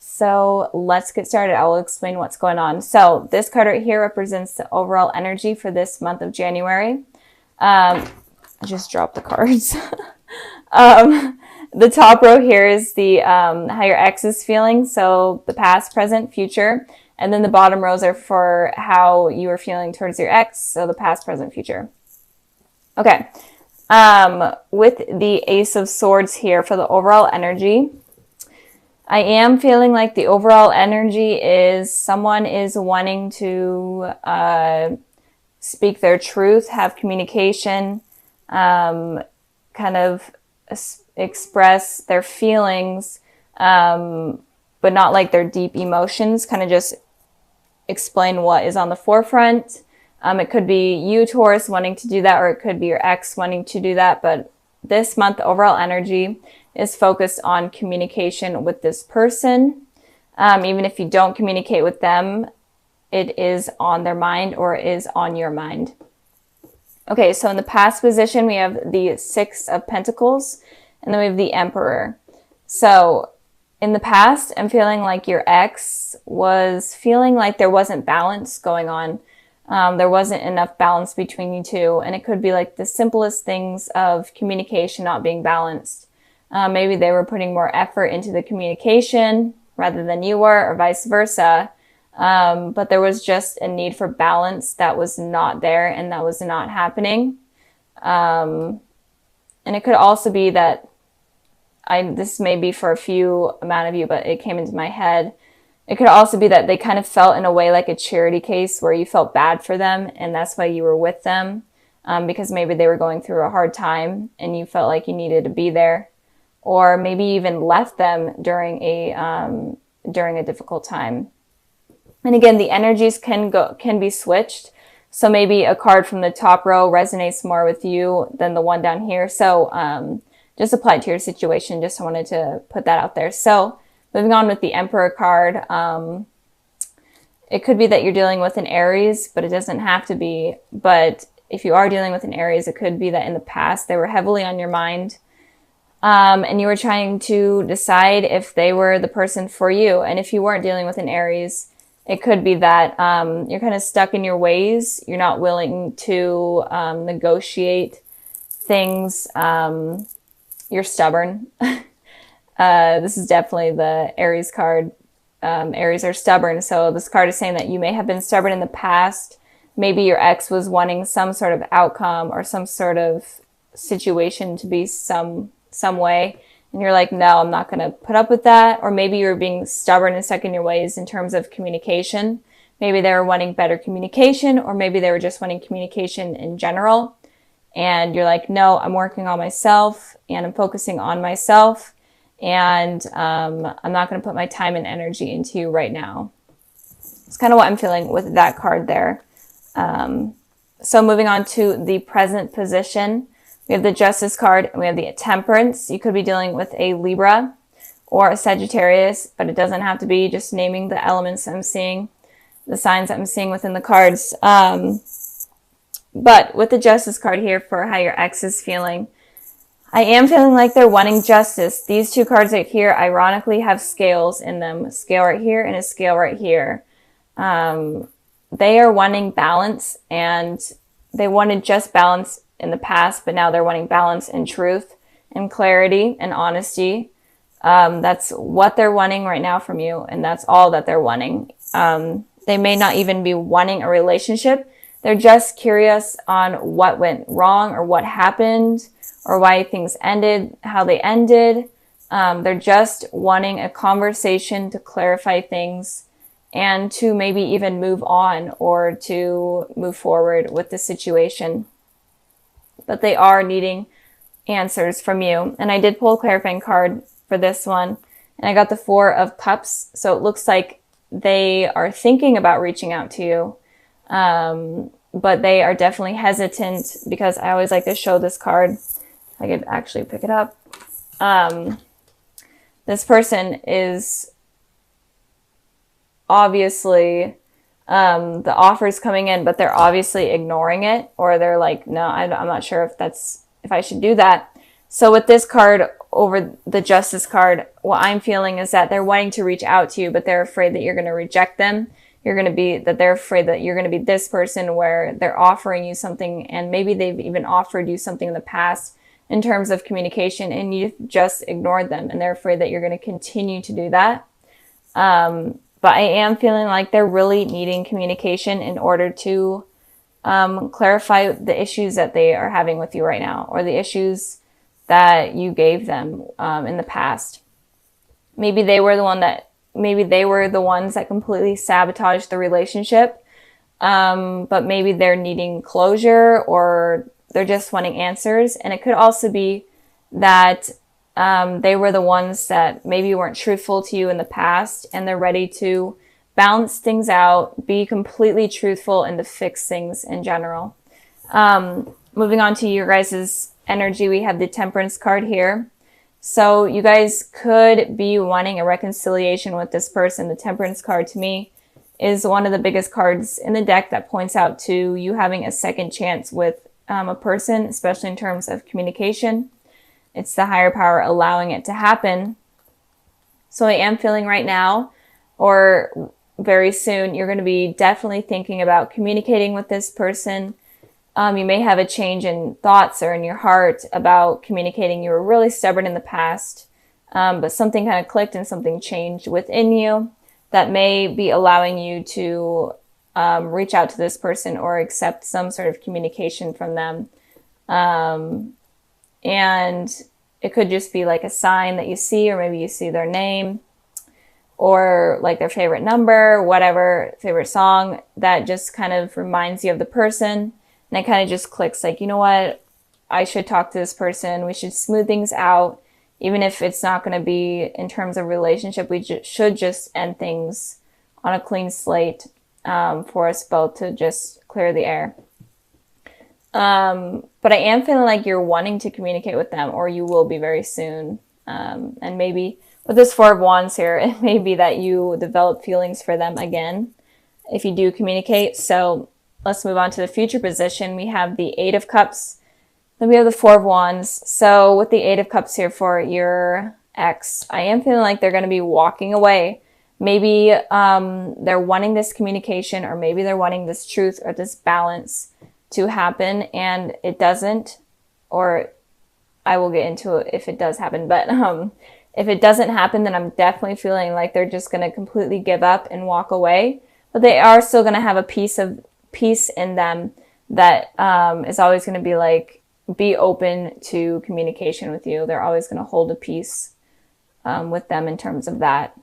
So let's get started. I will explain what's going on. So this card right here represents the overall energy for this month of January. I just dropped the cards. The top row here is the how your ex is feeling, so the past, present, future. And then the bottom rows are for how you are feeling towards your ex, so the past, present, future. Okay. With the Ace of Swords here for the overall energy, I am feeling like the overall energy is someone is wanting to speak their truth, have communication, kind of express their feelings, but not like their deep emotions, kind of just explain what is on the forefront. It could be you, Taurus, wanting to do that, or it could be your ex wanting to do that. But this month, the overall energy is focused on communication with this person. Even if you don't communicate with them, it is on their mind or is on your mind. Okay, so in the past position, we have the Six of Pentacles, and then we have the Emperor. So in the past, I'm feeling like your ex was feeling like there wasn't balance going on. There wasn't enough balance between you two, and it could be like the simplest things of communication not being balanced. Maybe they were putting more effort into the communication rather than you were, or vice versa. But there was just a need for balance that was not there and that was not happening. And it could also be that this may be for a few amount of you, but it came into my head. It could also be that they kind of felt in a way like a charity case where you felt bad for them, and that's why you were with them, because maybe they were going through a hard time and you felt like you needed to be there, or maybe even left them during a difficult time. And again, the energies can be switched. So maybe a card from the top row resonates more with you than the one down here. So just apply it to your situation. Just wanted to put that out there. So moving on with the Emperor card, it could be that you're dealing with an Aries, but it doesn't have to be. But if you are dealing with an Aries, it could be that in the past they were heavily on your mind. And you were trying to decide if they were the person for you. And if you weren't dealing with an Aries, it could be that you're kind of stuck in your ways. You're not willing to negotiate things. You're stubborn. This is definitely the Aries card. Aries are stubborn. So this card is saying that you may have been stubborn in the past. Maybe your ex was wanting some sort of outcome or some sort of situation to be some way. And you're like, no, I'm not going to put up with that. Or maybe you're being stubborn and stuck in your ways in terms of communication. Maybe they were wanting better communication, or maybe they were just wanting communication in general. And you're like, no, I'm working on myself and I'm focusing on myself. And I'm not going to put my time and energy into you right now. It's kind of what I'm feeling with that card there. So moving on to the present position. We have the Justice card and we have the Temperance. You could be dealing with a Libra or a Sagittarius, but it doesn't have to be. Just naming the elements I'm seeing, the signs I'm seeing within the cards. But with the Justice card here for how your ex is feeling, I am feeling like they're wanting justice. These two cards right here, ironically, have scales in them. A scale right here and a scale right here. They are wanting balance, and they wanted just balance in the past, but now they're wanting balance and truth and clarity and honesty. That's what they're wanting right now from you, and that's all that they're wanting. They may not even be wanting a relationship. They're just curious on what went wrong or what happened or why things ended, how they ended. They're just wanting a conversation to clarify things and to maybe even move on or to move forward with the situation. But they are needing answers from you. And I did pull a clarifying card for this one, and I got the Four of Cups. So it looks like they are thinking about reaching out to you, but they are definitely hesitant, because I always like to show this card. If I could actually pick it up. This person is obviously, the offer's coming in, but they're obviously ignoring it, or they're like, no, I'm not sure if I should do that. So with this card, over the Justice card, what I'm feeling is that they're wanting to reach out to you, but they're afraid that you're going to reject them. They're afraid that you're going to be this person where they're offering you something, and maybe they've even offered you something in the past in terms of communication, and you just ignored them, and they're afraid that you're going to continue to do that. But I am feeling like they're really needing communication in order to clarify the issues that they are having with you right now, or the issues that you gave them in the past. Maybe they were the ones that completely sabotaged the relationship, but maybe they're needing closure, or they're just wanting answers. And it could also be that they were the ones that maybe weren't truthful to you in the past, and they're ready to balance things out, be completely truthful, and to fix things in general. Moving on to your guys' energy, we have the Temperance card here. So you guys could be wanting a reconciliation with this person. The Temperance card to me is one of the biggest cards in the deck that points out to you having a second chance with a person, especially in terms of communication. It's the higher power allowing it to happen. So I am feeling right now, or very soon, you're going to be definitely thinking about communicating with this person. You may have a change in thoughts or in your heart about communicating. You were really stubborn in the past, but something kind of clicked and something changed within you that may be allowing you to reach out to this person or accept some sort of communication from them. And it could just be like a sign that you see, or maybe you see their name, or like their favorite number, whatever, favorite song that just kind of reminds you of the person. And it kind of just clicks like, you know what, I should talk to this person. We should smooth things out. Even if it's not going to be in terms of relationship, we should just end things on a clean slate for us both to just clear the air. But I am feeling like you're wanting to communicate with them, or you will be very soon. And maybe with this Four of Wands here, it may be that you develop feelings for them again if you do communicate. So let's move on to the future position. We have the Eight of Cups. Then we have the Four of Wands. So with the Eight of Cups here for your ex, I am feeling like they're going to be walking away. Maybe they're wanting this communication, or maybe they're wanting this truth or this balance to happen, and it doesn't. Or I will get into it if it does happen. But if it doesn't happen, then I'm definitely feeling like they're just going to completely give up and walk away. But they are still going to have a piece in them that is always going to be like, be open to communication with you. They're always going to hold a piece with them in terms of that.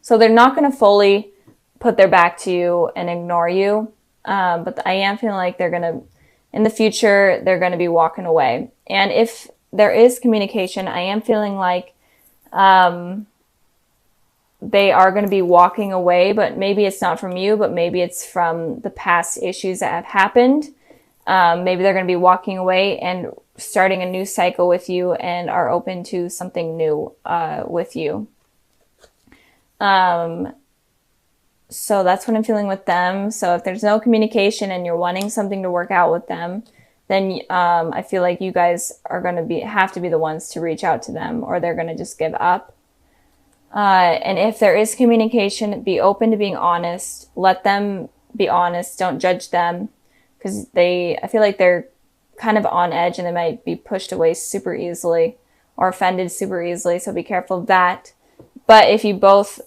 So they're not going to fully put their back to you and ignore you. But I am feeling like they're going to, in the future, they're going to be walking away. And if there is communication, I am feeling like they are going to be walking away, but maybe it's not from you, but maybe it's from the past issues that have happened. Maybe they're going to be walking away and starting a new cycle with you, and are open to something new with you. So that's what I'm feeling with them. So if there's no communication and you're wanting something to work out with them, then I feel like you guys are going to have to be the ones to reach out to them, or they're going to just give up. And if there is communication, be open to being honest. Let them be honest. Don't judge them, because I feel like they're kind of on edge, and they might be pushed away super easily or offended super easily. So be careful of that. But if you both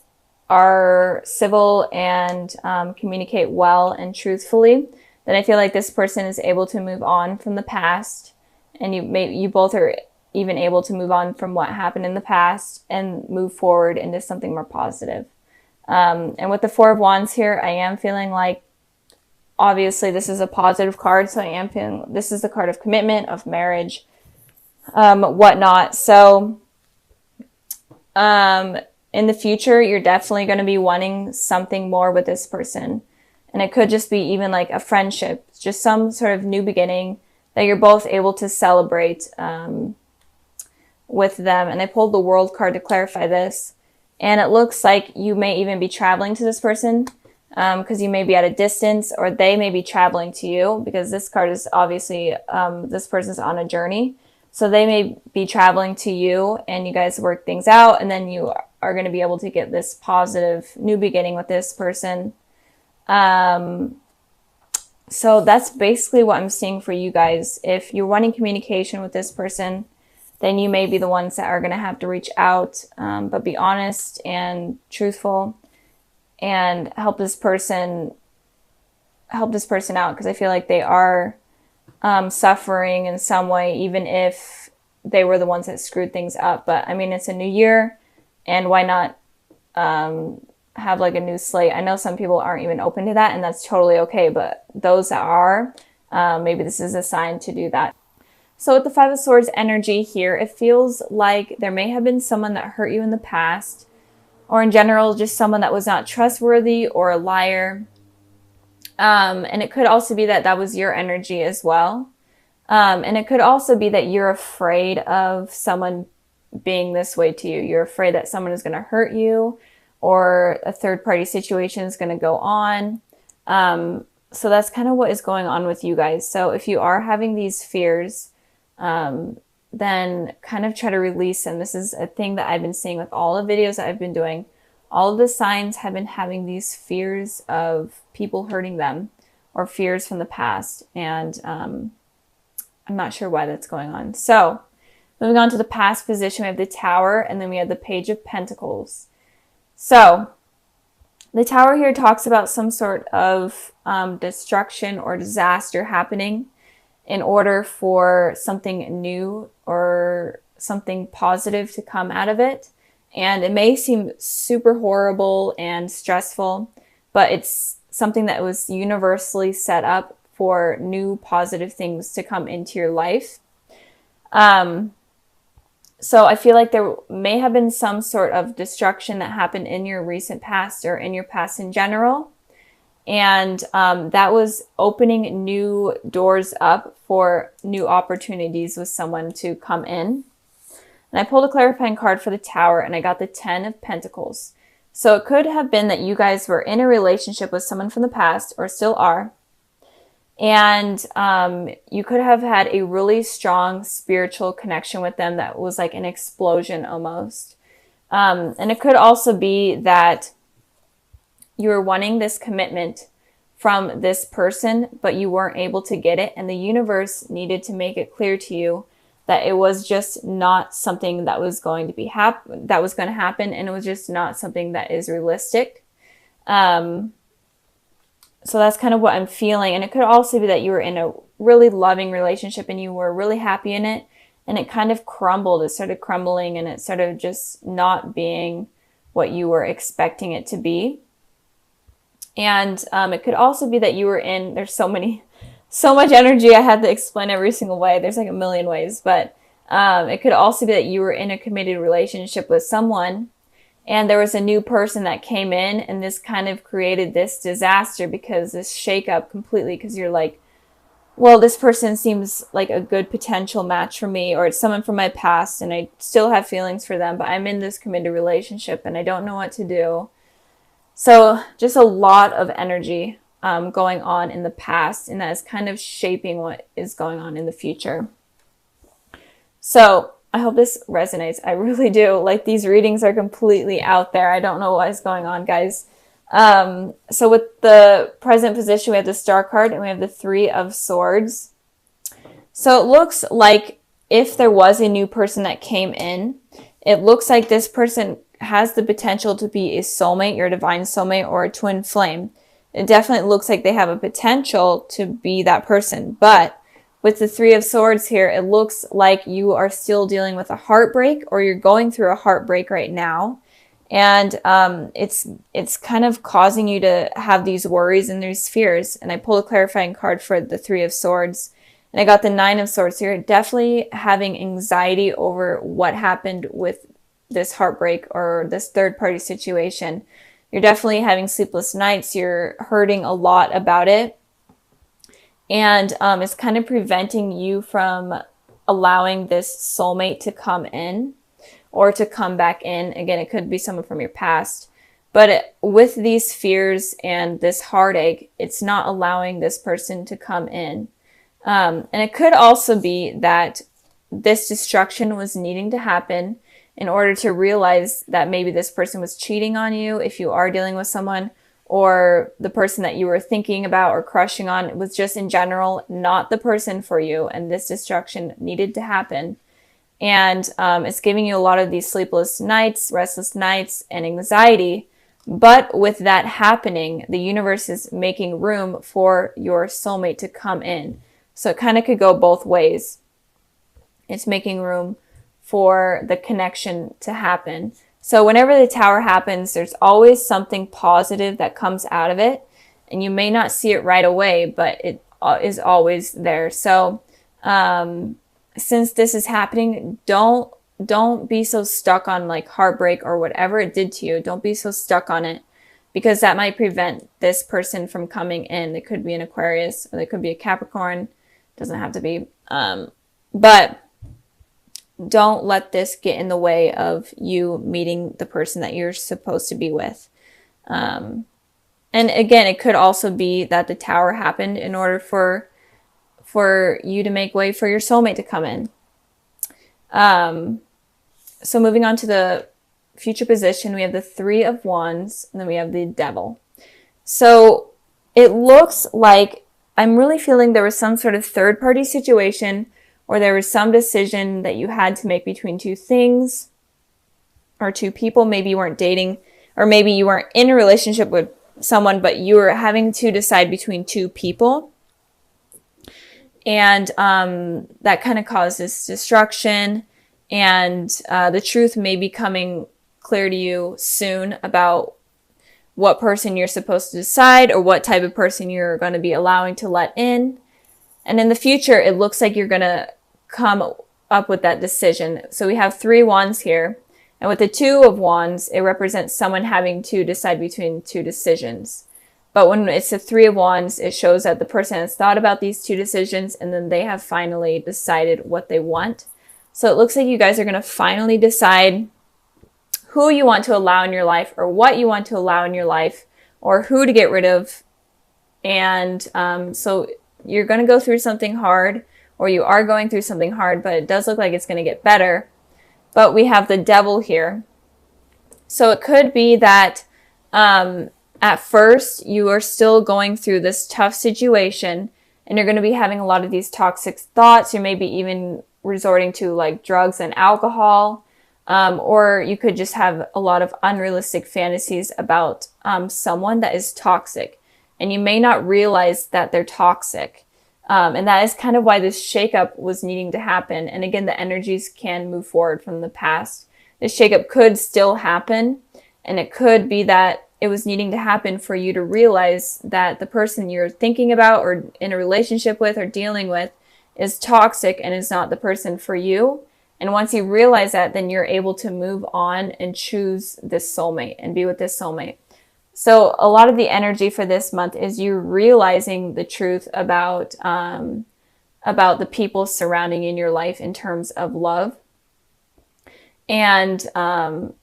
are civil and communicate well and truthfully, then I feel like this person is able to move on from the past, and you both are even able to move on from what happened in the past and move forward into something more positive. And with the Four of Wands here, I am feeling like, obviously this is a positive card, so I am feeling this is the card of commitment, of marriage, whatnot. So in the future, you're definitely going to be wanting something more with this person. And it could just be even like a friendship, just some sort of new beginning that you're both able to celebrate with them. And I pulled the World card to clarify this. And it looks like you may even be traveling to this person because you may be at a distance, or they may be traveling to you, because this card is obviously this person's on a journey. So they may be traveling to you and you guys work things out, and then you are going to be able to get this positive new beginning with this person. So that's basically what I'm seeing for you guys. If you're wanting communication with this person, then you may be the ones that are going to have to reach out, but be honest and truthful and help this person out, because I feel like they are suffering in some way, even if they were the ones that screwed things up. But I mean, it's a new year, and why not have like a new slate? I know some people aren't even open to that, and that's totally okay, but those that are, maybe this is a sign to do that. So with the Five of Swords energy here, it feels like there may have been someone that hurt you in the past, or in general, just someone that was not trustworthy or a liar. And it could also be that that was your energy as well. And it could also be that you're afraid of someone being this way to you. You're afraid that someone is going to hurt you, or a third party situation is going to go on. So that's kind of what is going on with you guys. So if you are having these fears, then kind of try to release them. This is a thing that I've been seeing with all the videos that I've been doing. All of the signs have been having these fears of people hurting them, or fears from the past. And I'm not sure why that's going on. So moving on to the past position, we have the Tower, and then we have the Page of Pentacles. So the Tower here talks about some sort of destruction or disaster happening in order for something new or something positive to come out of it. And it may seem super horrible and stressful, but it's something that was universally set up for new positive things to come into your life. So I feel like there may have been some sort of destruction that happened in your recent past, or in your past in general. And that was opening new doors up for new opportunities with someone to come in. And I pulled a clarifying card for the Tower, and I got the 10 of Pentacles. So it could have been that you guys were in a relationship with someone from the past, or still are. And you could have had a really strong spiritual connection with them that was like an explosion almost. And it could also be that you were wanting this commitment from this person, but you weren't able to get it. And the universe needed to make it clear to you that it was just not something that was going to be that was going to happen. And it was just not something that is realistic. So that's kind of what I'm feeling. And it could also be that you were in a really loving relationship and you were really happy in it, and it kind of crumbled. It started crumbling, and it started just not being what you were expecting it to be. And it could also be that you were in, there's so much energy, I had to explain every single way. There's like a million ways, but it could also be that you were in a committed relationship with someone, and there was a new person that came in, and this kind of created this disaster, because this shakeup completely, because you're like, well, this person seems like a good potential match for me, or it's someone from my past and I still have feelings for them, but I'm in this committed relationship and I don't know what to do. So just a lot of energy going on in the past, and that is kind of shaping what is going on in the future. So I hope this resonates. I really do. Like, these readings are completely out there. I don't know what is going on, guys. So with the present position, we have the Star card and we have the Three of Swords. So it looks like if there was a new person that came in, it looks like this person has the potential to be a soulmate, your divine soulmate, or a twin flame. It definitely looks like they have a potential to be that person. But with the Three of Swords here, it looks like you are still dealing with a heartbreak, or you're going through a heartbreak right now. And it's kind of causing you to have these worries and these fears. And I pulled a clarifying card for the Three of Swords, and I got the Nine of Swords here. Definitely having anxiety over what happened with this heartbreak or this third party situation. You're definitely having sleepless nights. You're hurting a lot about it. And it's kind of preventing you from allowing this soulmate to come in, or to come back in. Again, it could be someone from your past. But with these fears and this heartache, it's not allowing this person to come in. And it could also be that this destruction was needing to happen in order to realize that maybe this person was cheating on you if you are dealing with someone, or the person that you were thinking about or crushing on was just in general not the person for you, and this destruction needed to happen. And it's giving you a lot of these sleepless nights, restless nights, and anxiety. But with that happening, the universe is making room for your soulmate to come in. So it kind of could go both ways. It's making room for the connection to happen. So whenever the Tower happens, there's always something positive that comes out of it. And you may not see it right away, but it is always there. So since this is happening, don't be so stuck on like heartbreak or whatever it did to you. Don't be so stuck on it, because that might prevent this person from coming in. It could be an Aquarius, or it could be a Capricorn. Doesn't have to be. But don't let this get in the way of you meeting the person that you're supposed to be with. And again, it could also be that the Tower happened in order for you to make way for your soulmate to come in. So moving on to the future position, we have the Three of Wands, and then we have the Devil. So it looks like I'm really feeling there was some sort of third-party situation, or there was some decision that you had to make between two things or two people. Maybe you weren't dating, or maybe you weren't in a relationship with someone, but you were having to decide between two people. And that kind of causes destruction. And the truth may be coming clear to you soon about what person you're supposed to decide, or what type of person you're going to be allowing to let in. And in the future, it looks like you're going to come up with that decision. So we have 3 wands here. And with the 2 of wands, it represents someone having to decide between two decisions. But when it's the 3 of wands, it shows that the person has thought about these two decisions, and then they have finally decided what they want. So it looks like you guys are going to finally decide who you want to allow in your life, or what you want to allow in your life, or who to get rid of. And so you're going to go through something hard, or you are going through something hard, but it does look like it's going to get better. But we have the Devil here. So it could be that at first you are still going through this tough situation, and you're going to be having a lot of these toxic thoughts. You may be even resorting to like drugs and alcohol, or you could just have a lot of unrealistic fantasies about someone that is toxic, and you may not realize that they're toxic. And that is kind of why this shakeup was needing to happen. And again, the energies can move forward from the past. This shakeup could still happen, and it could be that it was needing to happen for you to realize that the person you're thinking about, or in a relationship with, or dealing with is toxic and is not the person for you. And once you realize that, then you're able to move on and choose this soulmate and be with this soulmate. So a lot of the energy for this month is you realizing the truth about the people surrounding in your life in terms of love. And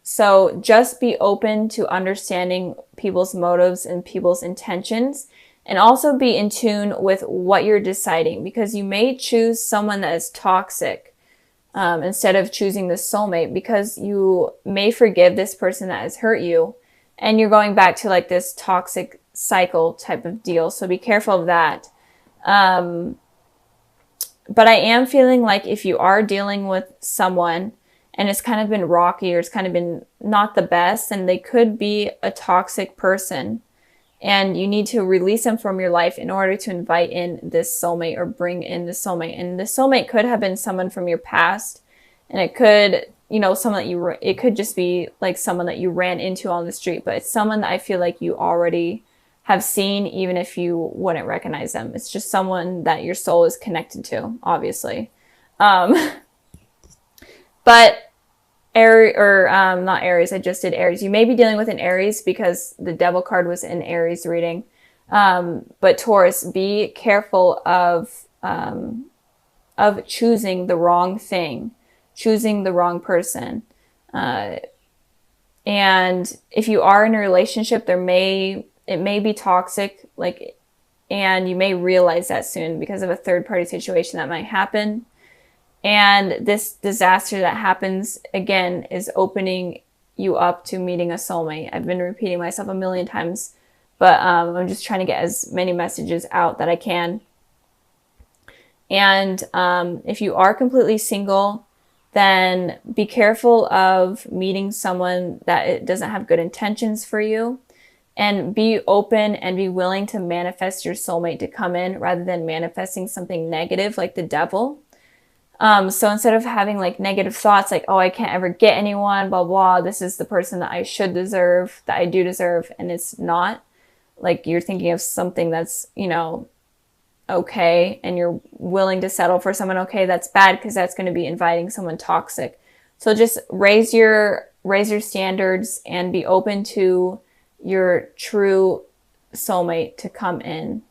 so just be open to understanding people's motives and people's intentions, and also be in tune with what you're deciding, because you may choose someone that is toxic instead of choosing the soulmate, because you may forgive this person that has hurt you, and you're going back to like this toxic cycle type of deal. So be careful of that. But I am feeling like if you are dealing with someone and it's kind of been rocky, or it's kind of been not the best, and they could be a toxic person, and you need to release them from your life in order to invite in this soulmate, or bring in the soulmate. And the soulmate could have been someone from your past, and it could, someone that it could just be like someone that you ran into on the street, but it's someone that I feel like you already have seen, even if you wouldn't recognize them. It's just someone that your soul is connected to, obviously. But not Aries, I just did Aries. You may be dealing with an Aries because the Devil card was in Aries reading. But Taurus, be careful of choosing the wrong thing, choosing the wrong person. And if you are in a relationship, it may be toxic, and you may realize that soon because of a third party situation that might happen. And this disaster that happens again is opening you up to meeting a soulmate. I've been repeating myself a million times, but I'm just trying to get as many messages out that I can. And if you are completely single, then be careful of meeting someone that it doesn't have good intentions for you, and be open and be willing to manifest your soulmate to come in rather than manifesting something negative like the devil. So instead of having like negative thoughts like, oh, I can't ever get anyone, blah, blah, this is the person that I should deserve, that I do deserve, and it's not. Like you're thinking of something that's, you know, okay, and you're willing to settle for someone okay, that's bad, because that's going to be inviting someone toxic. So just raise your standards and be open to your true soulmate to come in.